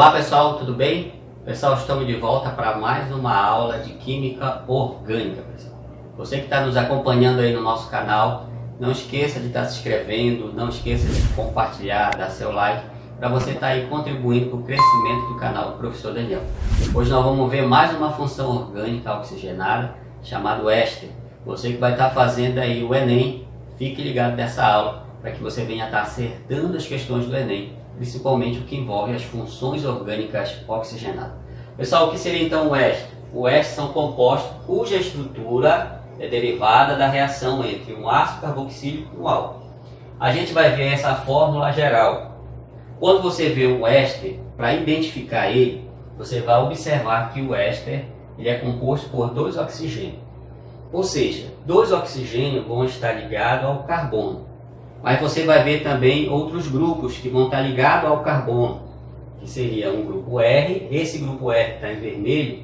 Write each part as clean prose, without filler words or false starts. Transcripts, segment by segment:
Olá pessoal, tudo bem? Pessoal, estamos de volta para mais uma aula de Química Orgânica, pessoal. Você que está nos acompanhando aí no nosso canal, não esqueça de estar se inscrevendo, não esqueça de compartilhar, dar seu like, para você estar aí contribuindo para o crescimento do canal do Professor Daniel. Hoje nós vamos ver mais uma função orgânica oxigenada, chamada éster. Você que vai estar fazendo aí o Enem, fique ligado nessa aula, para que você venha estar acertando as questões do Enem, principalmente o que envolve as funções orgânicas oxigenadas. Pessoal, o que seria então o éster? O éster são compostos cuja estrutura é derivada da reação entre um ácido carboxílico e um álcool. A gente vai ver essa fórmula geral. Quando você vê o éster, para identificar ele, você vai observar que o éster ele é composto por dois oxigênios. Ou seja, dois oxigênios vão estar ligados ao carbono. Mas você vai ver também outros grupos que vão estar ligados ao carbono, que seria um grupo R. Esse grupo R que está em vermelho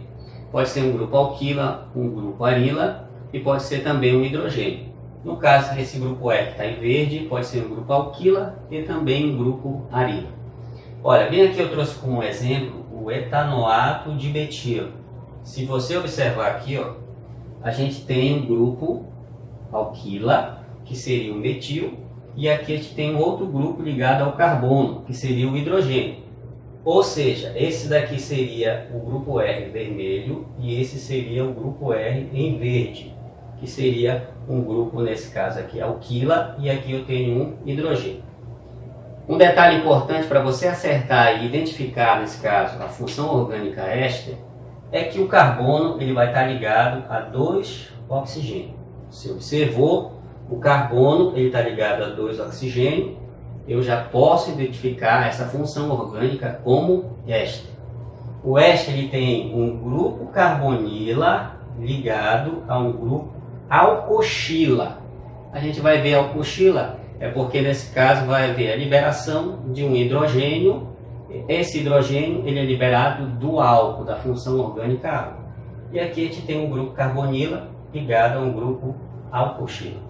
pode ser um grupo alquila, um grupo arila e pode ser também um hidrogênio. No caso desse grupo R que está em verde, pode ser um grupo alquila e também um grupo arila. Olha, bem aqui eu trouxe como exemplo o etanoato de metilo. Se você observar aqui, ó, a gente tem um grupo alquila, que seria o metil, e aqui a gente tem um outro grupo ligado ao carbono, que seria o hidrogênio. Ou seja, esse daqui seria o grupo R vermelho e esse seria o grupo R em verde, que seria um grupo, nesse caso aqui, alquila, e aqui eu tenho um hidrogênio. Um detalhe importante para você acertar e identificar, nesse caso, a função orgânica éster, é que o carbono ele vai estar ligado a dois oxigênios. Você observou? O carbono está ligado a dois oxigênios, eu já posso identificar essa função orgânica como éster. O éster ele tem um grupo carbonila ligado a um grupo alcoxila. A gente vai ver alcoxila, é porque nesse caso vai haver a liberação de um hidrogênio. Esse hidrogênio ele é liberado do álcool, da função orgânica água. E aqui a gente tem um grupo carbonila ligado a um grupo alcoxila.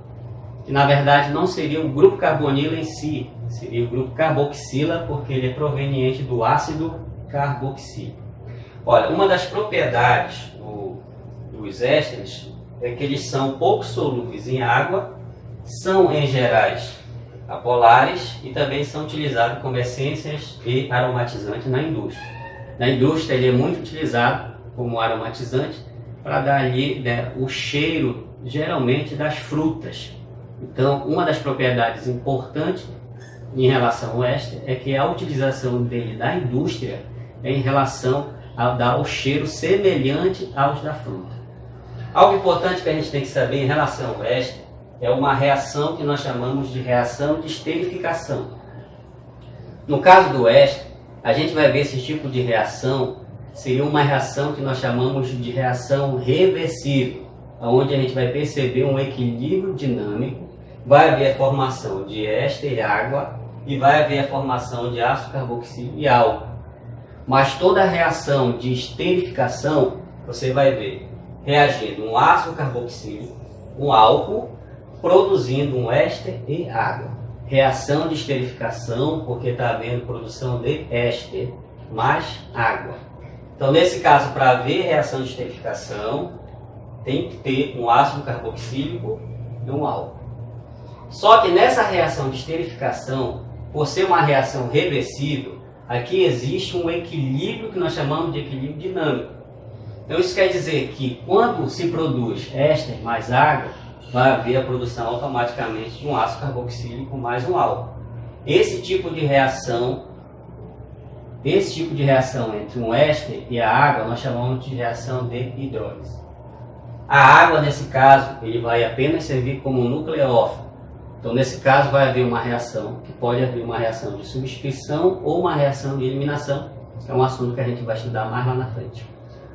Que na verdade não seria o grupo carbonila em si, seria o grupo carboxila, porque ele é proveniente do ácido carboxílico. Olha, uma das propriedades dos ésteres é que eles são pouco solúveis em água, são em gerais apolares e também são utilizados como essências e aromatizantes na indústria. Na indústria ele é muito utilizado como aromatizante para dar ali, né, o cheiro geralmente das frutas. Então, uma das propriedades importantes em relação ao éster é que a utilização dele na indústria é em relação a dar o cheiro semelhante aos da fruta. Algo importante que a gente tem que saber em relação ao éster é uma reação que nós chamamos de reação de esterificação. No caso do éster, a gente vai ver esse tipo de reação seria uma reação que nós chamamos de reação reversível, onde a gente vai perceber um equilíbrio dinâmico. Vai haver a formação de éster e água e vai haver a formação de ácido carboxílico e álcool. Mas toda a reação de esterificação, você vai ver reagindo um ácido carboxílico, um álcool, produzindo um éster e água. Reação de esterificação, porque está havendo produção de éster mais água. Então, nesse caso, para haver reação de esterificação, tem que ter um ácido carboxílico e um álcool. Só que nessa reação de esterificação, por ser uma reação reversível, aqui existe um equilíbrio que nós chamamos de equilíbrio dinâmico. Então isso quer dizer que quando se produz éster mais água, vai haver a produção automaticamente de um ácido carboxílico mais um álcool. Esse tipo de reação entre um éster e a água, nós chamamos de reação de hidrólise. A água, nesse caso, ele vai apenas servir como um nucleófilo. Então, nesse caso, vai haver uma reação, que pode haver uma reação de substituição ou uma reação de eliminação. É um assunto que a gente vai estudar mais lá na frente.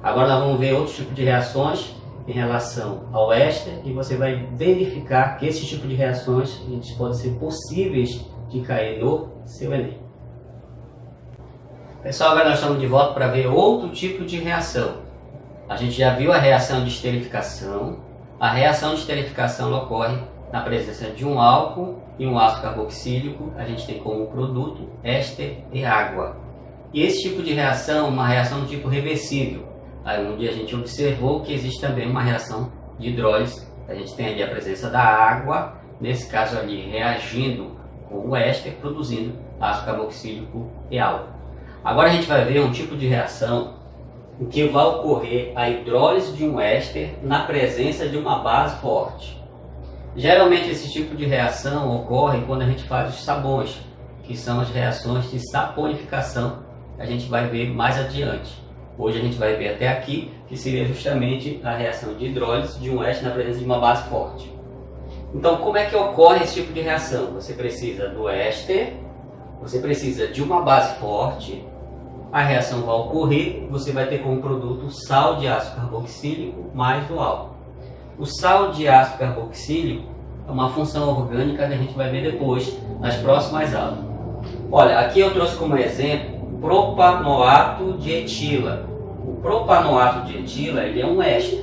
Agora nós vamos ver outros tipos de reações em relação ao éster e você vai verificar que esse tipo de reações eles podem ser possíveis de cair no seu Enem. Pessoal, agora nós estamos de volta para ver outro tipo de reação. A gente já viu a reação de esterificação. A reação de esterificação ocorre na presença de um álcool e um ácido carboxílico. A gente tem como produto éster e água. E esse tipo de reação é uma reação do tipo reversível, aí onde a gente observou que existe também uma reação de hidrólise. A gente tem ali a presença da água, nesse caso ali reagindo com o éster, produzindo ácido carboxílico e álcool. Agora a gente vai ver um tipo de reação em que vai ocorrer a hidrólise de um éster na presença de uma base forte. Geralmente esse tipo de reação ocorre quando a gente faz os sabões, que são as reações de saponificação, que a gente vai ver mais adiante. Hoje a gente vai ver até aqui, que seria justamente a reação de hidrólise de um éster na presença de uma base forte. Então, como é que ocorre esse tipo de reação? Você precisa do éster, você precisa de uma base forte, a reação vai ocorrer, você vai ter como produto sal de ácido carboxílico mais o álcool. O sal de ácido carboxílico é uma função orgânica que a gente vai ver depois, nas próximas aulas. Olha, aqui eu trouxe como exemplo o propanoato de etila. O propanoato de etila ele é um éster.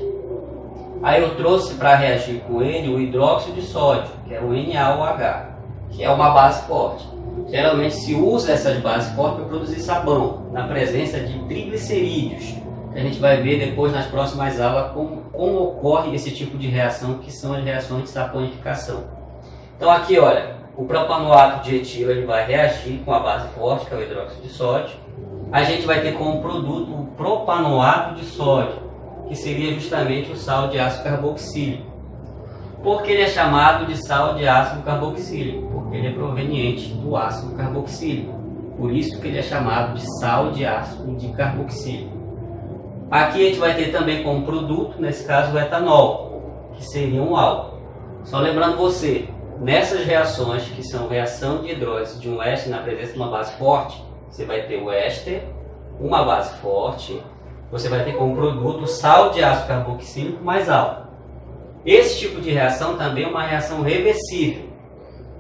Aí eu trouxe para reagir com ele o hidróxido de sódio, que é o NaOH, que é uma base forte. Geralmente se usa essas bases fortes para produzir sabão, na presença de triglicerídeos, que a gente vai ver depois nas próximas aulas como ocorre esse tipo de reação, que são as reações de saponificação. Então aqui, olha, o propanoato de etila ele vai reagir com a base forte, que é o hidróxido de sódio. A gente vai ter como produto o propanoato de sódio, que seria justamente o sal de ácido carboxílico. Por que ele é chamado de sal de ácido carboxílico? Porque ele é proveniente do ácido carboxílico. Por isso que ele é chamado de sal de ácido de carboxílico. Aqui a gente vai ter também como produto, nesse caso, o etanol, que seria um álcool. Só lembrando você, nessas reações, que são reação de hidrólise de um éster na presença de uma base forte, você vai ter o éster, uma base forte, você vai ter como produto sal de ácido carboxílico mais álcool. Esse tipo de reação também é uma reação reversível.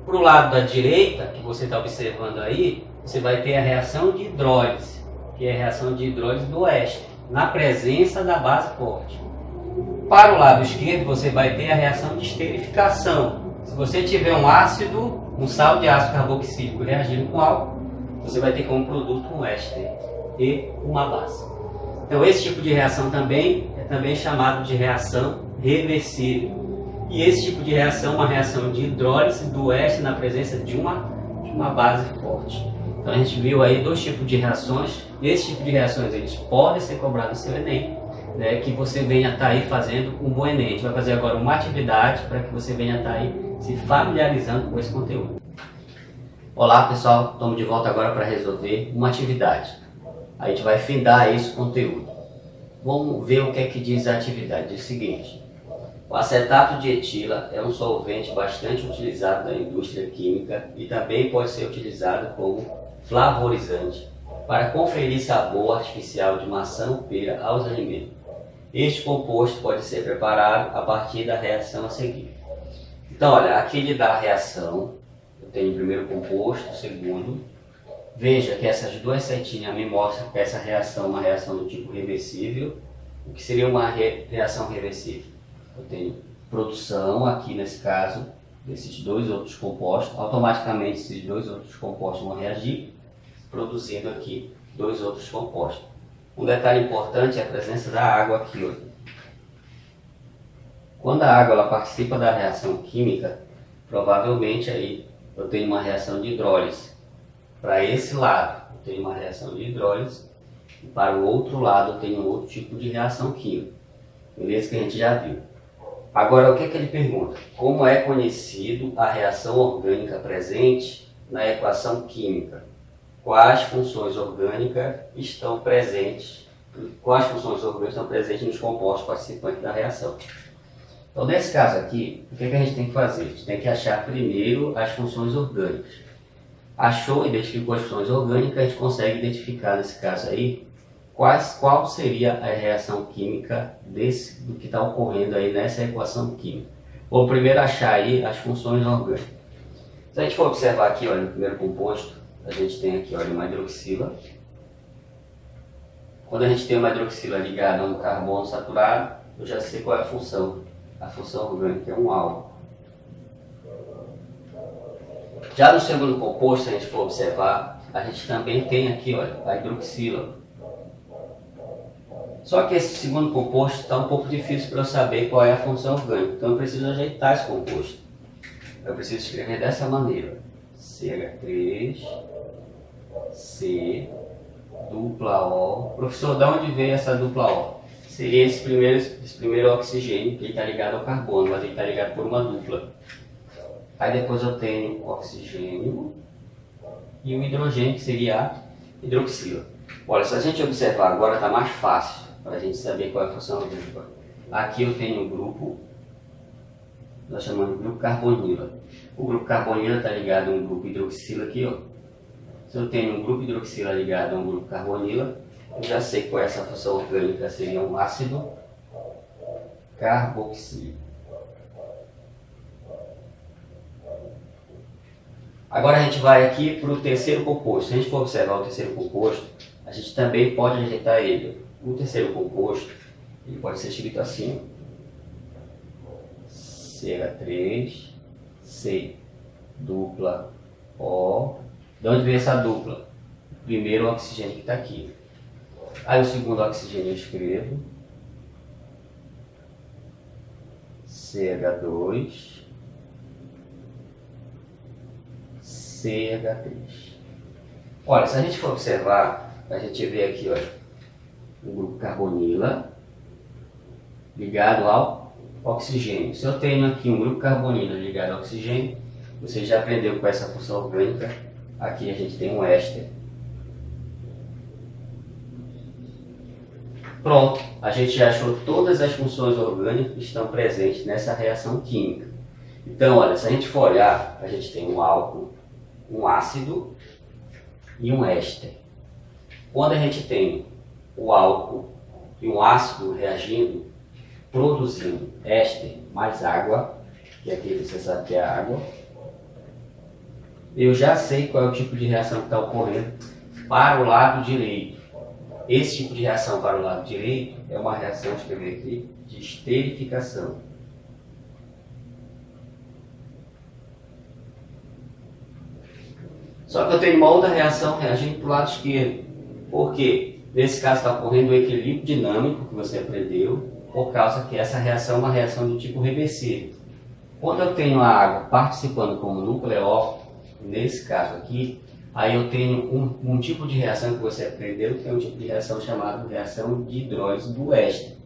Para o lado da direita, que você está observando aí, você vai ter a reação de hidrólise, que é a reação de hidrólise do éster, na presença da base forte. Para o lado esquerdo, você vai ter a reação de esterificação. Se você tiver um ácido, um sal de ácido carboxílico reagindo com álcool, você vai ter como produto um éster e uma base. Então esse tipo de reação também é chamado de reação reversível. E esse tipo de reação é uma reação de hidrólise do éster na presença de uma base forte. Então a gente viu aí dois tipos de reações. Esse tipo de reações eles podem ser cobrados no seu Enem, né, que você venha estar aí fazendo um bom Enem. A gente vai fazer agora uma atividade para que você venha estar aí se familiarizando com esse conteúdo. Olá pessoal, estamos de volta agora para resolver uma atividade. A gente vai findar esse conteúdo. Vamos ver o que é que diz a atividade. Diz o seguinte: o acetato de etila é um solvente bastante utilizado na indústria química e também pode ser utilizado como flavorizante para conferir sabor artificial de maçã ou pera aos alimentos. Este composto pode ser preparado a partir da reação a seguir. Então, olha, aqui ele dá a reação. Eu tenho o primeiro composto, o segundo. Veja que essas duas setinhas me mostram que essa reação é uma reação do tipo reversível. O que seria uma reação reversível? Eu tenho produção aqui nesse caso desses dois outros compostos. Automaticamente esses dois outros compostos vão reagir, produzindo aqui dois outros compostos. Um detalhe importante é a presença da água aqui. Ó. Quando a água ela participa da reação química, provavelmente aí eu tenho uma reação de hidrólise. Para esse lado eu tenho uma reação de hidrólise, e para o outro lado eu tenho outro tipo de reação química. Beleza? Que a gente já viu. Agora o que ele pergunta? Como é conhecido a reação orgânica presente na equação química? Quais funções orgânicas estão presentes? Quais funções orgânicas estão presentes nos compostos participantes da reação? Então, nesse caso aqui, o que a gente tem que fazer? A gente tem que achar primeiro as funções orgânicas. Achou, identificou as funções orgânicas, a gente consegue identificar, nesse caso aí, qual seria a reação química do que está ocorrendo aí nessa equação química. Vou primeiro achar aí as funções orgânicas. Se a gente for observar aqui, olha, no primeiro composto, a gente tem aqui, olha, uma hidroxila. Quando a gente tem uma hidroxila ligada a um carbono saturado, eu já sei qual é a função. A função orgânica é um álcool. Já no segundo composto, se a gente for observar, a gente também tem aqui, olha, a hidroxila. Só que esse segundo composto está um pouco difícil para eu saber qual é a função orgânica, então eu preciso ajeitar esse composto. Eu preciso escrever dessa maneira: CH3, C, dupla O. Professor, de onde veio essa dupla O? Seria esse primeiro oxigênio, que está ligado ao carbono, mas ele está ligado por uma dupla. Aí depois eu tenho o oxigênio e o hidrogênio, que seria a hidroxila. Olha, se a gente observar agora está mais fácil para a gente saber qual é a função orgânica. Aqui eu tenho um grupo, nós chamamos de grupo carbonila. O grupo carbonila está ligado a um grupo hidroxila aqui, ó. Se eu tenho um grupo hidroxila ligado a um grupo carbonila, eu já sei qual é essa função orgânica, seria um ácido carboxílico. Agora a gente vai aqui para o terceiro composto. Se a gente for observar o terceiro composto, a gente também pode ajeitar ele. O terceiro composto, ele pode ser escrito assim: CH3, C, dupla O. De onde veio essa dupla? O primeiro oxigênio que está aqui. Aí o segundo oxigênio eu escrevo CH2, CH3. Olha, se a gente for observar, a gente vê aqui, olha, o grupo carbonila ligado ao oxigênio. Se eu tenho aqui um grupo carbonila ligado ao oxigênio, você já aprendeu com essa função orgânica. Aqui a gente tem um éster. Pronto, a gente já achou todas as funções orgânicas que estão presentes nessa reação química. Então, olha, se a gente for olhar, a gente tem um álcool, um ácido e um éster. Quando a gente tem o álcool e um ácido reagindo, produzindo éster mais água, que aqui você sabe que é água, eu já sei qual é o tipo de reação que está ocorrendo para o lado direito. Esse tipo de reação para o lado direito é uma reação, deixa eu ver aqui, de esterificação. Só que eu tenho uma outra reação reagindo para o lado esquerdo. Por quê? Nesse caso está ocorrendo o equilíbrio dinâmico que você aprendeu, por causa que essa reação é uma reação do tipo reversível. Quando eu tenho a água participando como nucleófilo, nesse caso aqui, aí eu tenho um tipo de reação que você aprendeu, que é um tipo de reação chamada reação de hidrólise do éster.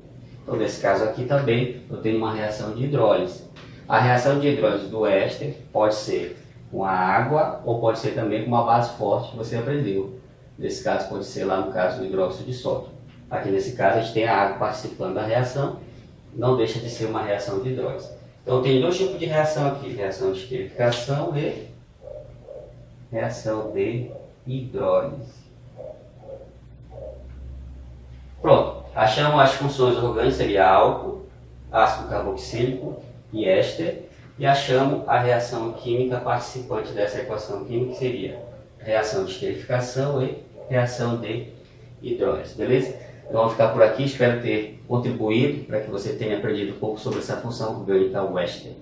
Então, nesse caso aqui também, eu tenho uma reação de hidrólise. A reação de hidrólise do éster pode ser com a água ou pode ser também com uma base forte que você aprendeu. Nesse caso, pode ser lá no caso do hidróxido de sódio. Aqui nesse caso, a gente tem a água participando da reação, não deixa de ser uma reação de hidrólise. Então, tem dois tipos de reação aqui, reação de esterificação e reação de hidrólise. Pronto, achamos as funções orgânicas, seria álcool, ácido carboxílico e éster, e achamos a reação química participante dessa equação química, que seria reação de esterificação e reação de hidrólise, beleza? Então vamos ficar por aqui, espero ter contribuído para que você tenha aprendido um pouco sobre essa função orgânica, o éster.